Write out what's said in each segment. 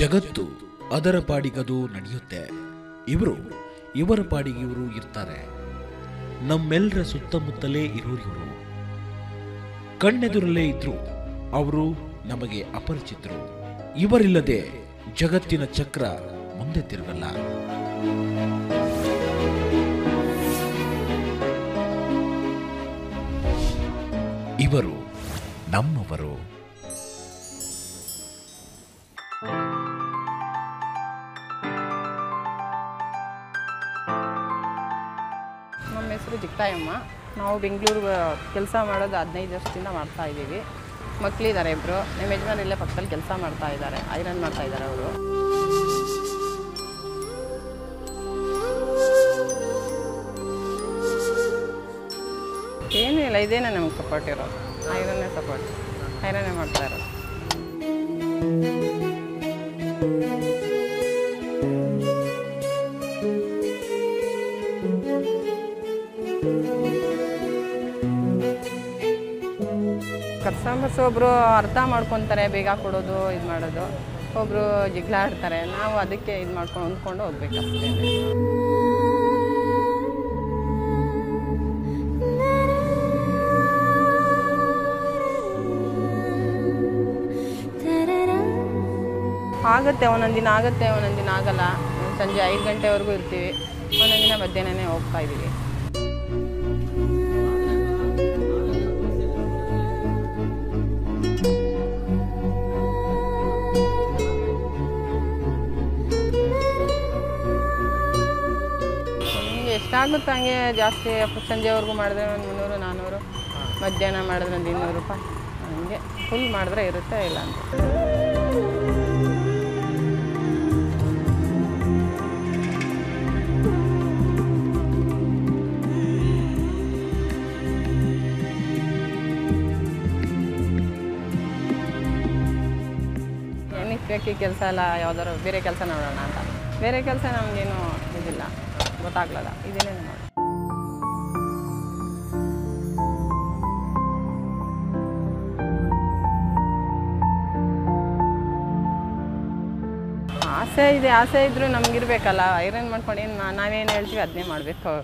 ಜಗತ್ತು ಅದರ ಪಾಡಿಗದು ನಡೆಯುತ್ತೆ. ಇವರ ಪಾಡಿಗೆ ಇವರು ಇರ್ತಾರೆ. ನಮ್ಮೆಲ್ಲರ ಸುತ್ತಮುತ್ತಲೇ ಇರೋರಿವರು. ಕಣ್ಣೆದುರಲ್ಲೇ ಇದ್ರು ಅವರು ನಮಗೆ ಅಪರಿಚಿತರು. ಇವರಿಲ್ಲದೆ ಜಗತ್ತಿನ ಚಕ್ರ ಮುಂದೆ ತಿರುಗಲ್ಲ. ಇವರು ನಮ್ಮವರು. ನಮ್ಮ ಹೆಸರು ಜಿಕ್ತಾಯಮ್ಮ. ನಾವು ಬೆಂಗಳೂರು ಕೆಲಸ ಮಾಡೋದು 15 ವರ್ಷದಿಂದ ಮಾಡ್ತಾ ಇದ್ದೀವಿ. ಮಕ್ಕಳಿದ್ದಾರೆ ಇಬ್ಬರು. ನಮ್ಮ ಯಜಮಾನ್ ಇಲ್ಲೇ ಪಕ್ಕದಲ್ಲಿ ಕೆಲಸ ಮಾಡ್ತಾ ಇದ್ದಾರೆ, ಐರನ್ ಮಾಡ್ತಾ ಇದ್ದಾರೆ ಅವರು. ಏನೂ ಇಲ್ಲ, ಇದೇನೇ ನಮಗೆ ಸಪೋರ್ಟ್ ಇರೋದು. ಐರನ್ನೇ ಸಪೋರ್ಟ್, ಐರನ್ನೇ ಮಾಡ್ತಾ ಇರೋದು. ಕಸ್ಟಮರ್ಸ್ ಒಬ್ಬರು ಅರ್ಥ ಮಾಡ್ಕೊತಾರೆ, ಬೇಗ ಕೊಡೋದು ಇದು ಮಾಡೋದು. ಒಬ್ಬರು ಜಿಗ್ಲಾಡ್ತಾರೆ. ನಾವು ಅದಕ್ಕೆ ಇದು ಮಾಡ್ಕೊಂಡು ಹೊಂದ್ಕೊಂಡು ಹೋಗ್ಬೇಕಷ್ಟೇ. ಆಗುತ್ತೆ, ಒಂದೊಂದು ದಿನ ಆಗುತ್ತೆ, ಒಂದೊಂದು ದಿನ ಆಗಲ್ಲ. ಸಂಜೆ 5 ಗಂಟೆವರೆಗೂ ಇರ್ತೀವಿ, ಒಂದೊಂದು ದಿನ ಮಧ್ಯಾಹ್ನನೇ ಹೋಗ್ತಾ ಇದ್ದೀವಿ. ಎಷ್ಟಾಗುತ್ತೆ ಹಂಗೆ ಜಾಸ್ತಿ. ಸಂಜೆವರೆಗೂ ಮಾಡಿದ್ರೆ ಒಂದು 300-400, ಮಧ್ಯಾಹ್ನ ಮಾಡಿದ್ರೆ ಒಂದು 200 ರೂಪಾಯಿ. ಹಂಗೆ ಫುಲ್ ಮಾಡಿದ್ರೆ ಇರುತ್ತೆ, ಇಲ್ಲ ಅಂತ. ಏನಕ್ಕೆ ಬೇಕು ಕೆಲಸ ಎಲ್ಲ, ಯಾವ್ದಾದ್ರು ಬೇರೆ ಕೆಲಸ ನೋಡೋಣ ಅಂತ. ಬೇರೆ ಕೆಲಸ ನಮಗೇನು ಇದಿಲ್ಲ, ಗೊತ್ತಾಗ್ಲಲ್ಲ. ಇದೇನೇ ನೋಡಿ. ಆಸೆ ಇದೆ, ಆಸೆ ಇದ್ರೂ ನಮಗಿರ್ಬೇಕಲ್ಲ. ಐರನ್ ಮಾಡ್ಕೊಂಡು ಏನು ನಾವೇನು ಹೇಳ್ತೀವಿ ಅದನ್ನೇ ಮಾಡಬೇಕು.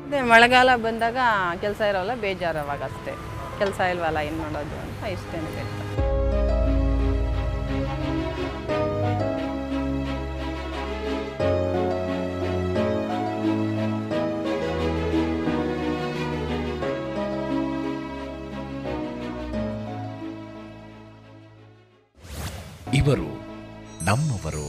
ಅದೇ ಮಳೆಗಾಲ ಬಂದಾಗ ಕೆಲಸ ಇರೋಲ್ಲ, ಬೇಜಾರು ಅವಾಗ ಅಷ್ಟೇ. ಕೆಲಸ ಇಲ್ವಲ್ಲ, ಏನು ಮಾಡೋದು ಅಂತ ಇಷ್ಟೇನೆ ಬೇಕು. ಇವರು ನಮ್ಮವರು.